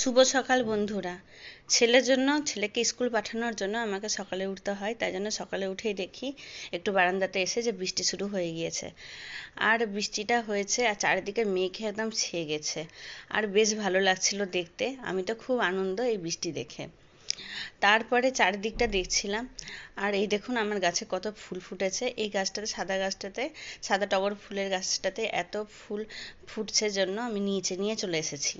শুভ সকাল বন্ধুরা। ছেলেকে স্কুল পাঠানোর জন্য আমাকে সকালে উঠতে হয়, তাই জন্য সকালে উঠেই দেখি একটু বারান্দাতে এসে যে বৃষ্টি শুরু হয়ে গিয়েছে। আর বৃষ্টিটা হয়েছে আর চারিদিকে মেঘে একদম ছেয়ে গেছে, আর বেশ ভালো লাগছিল দেখতে। আমি তো খুব আনন্দ এই বৃষ্টি দেখে। তারপরে চারিদিকটা দেখছিলাম, আর এই দেখুন আমার গাছে কত ফুল ফুটেছে। এই গাছটাতে, সাদা টগর ফুলের গাছটাতে এত ফুল ফুটছে জন্য আমি নিচে নিয়ে চলে এসেছি।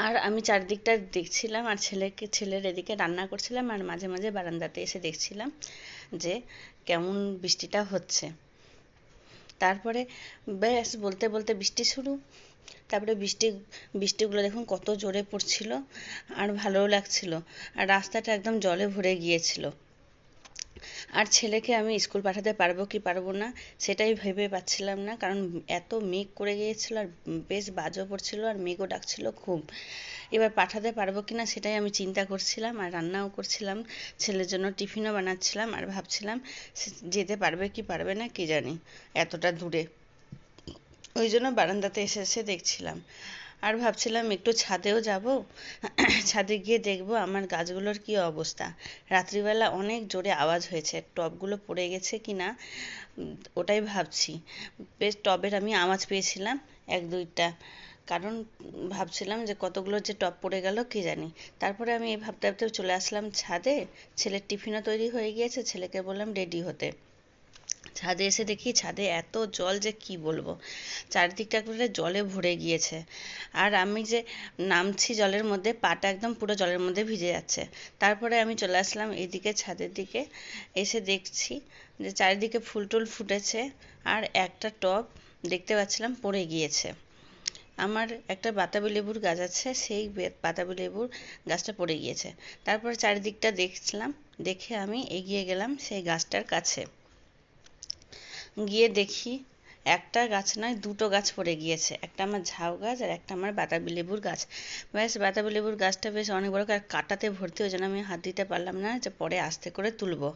আর আমি চারদিকটা দেখছিলাম, আর ছেলের এদিকে রান্না করছিলাম, আর মাঝে মাঝে বারান্দাতে এসে দেখছিলাম যে কেমন বৃষ্টিটা হচ্ছে। তারপরে ব্যাস বলতে বলতে বৃষ্টি শুরু। তারপরে বৃষ্টিগুলো দেখুন কত জোরে পড়ছিল, আর ভালোও লাগছিল। আর রাস্তাটা একদম জলে ভরে গিয়েছিল। আর ছেলেকে আমি স্কুল পাঠাতে পারবো কি পারবো না সেটাই ভেবে পাচ্ছিলাম না, কারণ এত মেঘ করে গিয়েছিল, আর বেশ বাজও পড়ছিল, আর মেঘও ডাকছিল খুব। এবার পাঠাতে পারবো কি না সেটাই আমি চিন্তা করছিলাম, আর রান্নাও করছিলাম, ছেলের জন্য টিফিনও বানাচ্ছিলাম, আর ভাবছিলাম যেতে পারবে কি পারবে না কি জানি এতটা দূরে। ওই জন্য বারান্দাতে এসে এসে দেখছিলাম, আর ভাবছিলাম একটু ছাদেও যাব। ছাদে গিয়ে দেখবো আমার গাছগুলোর কি অবস্থা। রাত্রিবেলা অনেক জোরে আওয়াজ হয়েছে, টবগুলো পড়ে গেছে কি না ওটাই ভাবছি। বেশ টবের আমি আওয়াজ পেয়েছিলাম এক দুইটা, কারণ ভাবছিলাম যে কতগুলো যে টব পড়ে গেল কি জানি। তারপরে আমি এই ভাবতে ভাবতে চলে আসলাম ছাদে। ছেলের টিফিনও তৈরি হয়ে গিয়েছে, ছেলেকে বললাম রেডি হতে। ছাদে এসে দেখি ছাদে এত জল যে কি বলবো, চারিদিকটা করে জলে ভরে গিয়েছে। আর আমি যে নামছি জলের মধ্যে, পাটা একদম পুরো জলের মধ্যে ভিজে যাচ্ছে। তারপরে আমি চলে আসলাম এইদিকে ছাদের দিকে, এসে দেখছি যে চারিদিকে ফুল টুল ফুটেছে, আর একটা টব দেখতে পাচ্ছিলাম পড়ে গিয়েছে। আমার একটা বাতাবি লেবুর গাছ আছে, সেই বাতাবি লেবুর গাছটা পড়ে গিয়েছে। তারপর চারিদিকটা দেখছিলাম, দেখে আমি এগিয়ে গেলাম সেই গাছটার কাছে। গিয়ে দেখি একটা গাছ নয়, দুটো গাছ পড়ে গিয়েছে। একটা আমার ঝাউ গাছ, আর একটা আমার বাতাবি লেবুর গাছ। ব্যাস বাতাবি লেবুর গাছটা বেশ অনেক বড়, আর কাটাতে ভর্তি, ওই জন্য আমি হাত দিতে পারলাম না, যে পরে আস্তে করে তুলবো।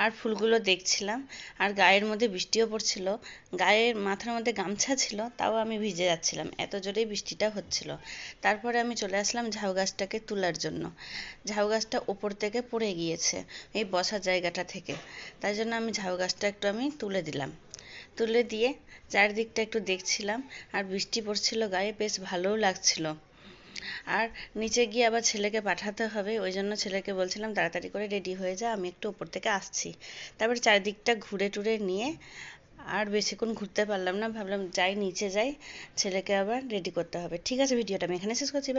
আর ফুলগুলো দেখছিলাম, আর গায়ের মধ্যে বৃষ্টিও পড়ছিল। গায়ের মাথার মধ্যে গামছা ছিল, তাও আমি ভিজে যাচ্ছিলাম, এত জোরেই বৃষ্টিটা হচ্ছিল। তারপরে আমি চলে আসলাম ঝাউ গাছটাকে তোলার জন্য। ঝাউ গাছটা ওপর থেকে পড়ে গিয়েছে এই বসার জায়গাটা থেকে, তাই জন্য আমি ঝাউ গাছটা একটু আমি তুলে দিলাম। তুলে দিয়ে চারিদিকটা একটু দেখছিলাম, আর বৃষ্টি পড়ছিল গায়ে, বেশ ভালোও লাগছিল। আর নিচে গিয়ে আবার ছেলেকে পাঠাতে হবে, ওই জন্য ছেলেকে বলছিলাম তাড়াতাড়ি করে রেডি হয়ে যা, আমি একটু ওপর থেকে আসছি। তারপরে চারিদিকটা ঘুরে টুরে নিয়ে আর বেশিক্ষণ ঘুরতে পারলাম না, ভাবলাম যাই নিচে যাই, ছেলেকে আবার রেডি করতে হবে। ঠিক আছে, ভিডিওটা আমি এখানে শেষ করছি।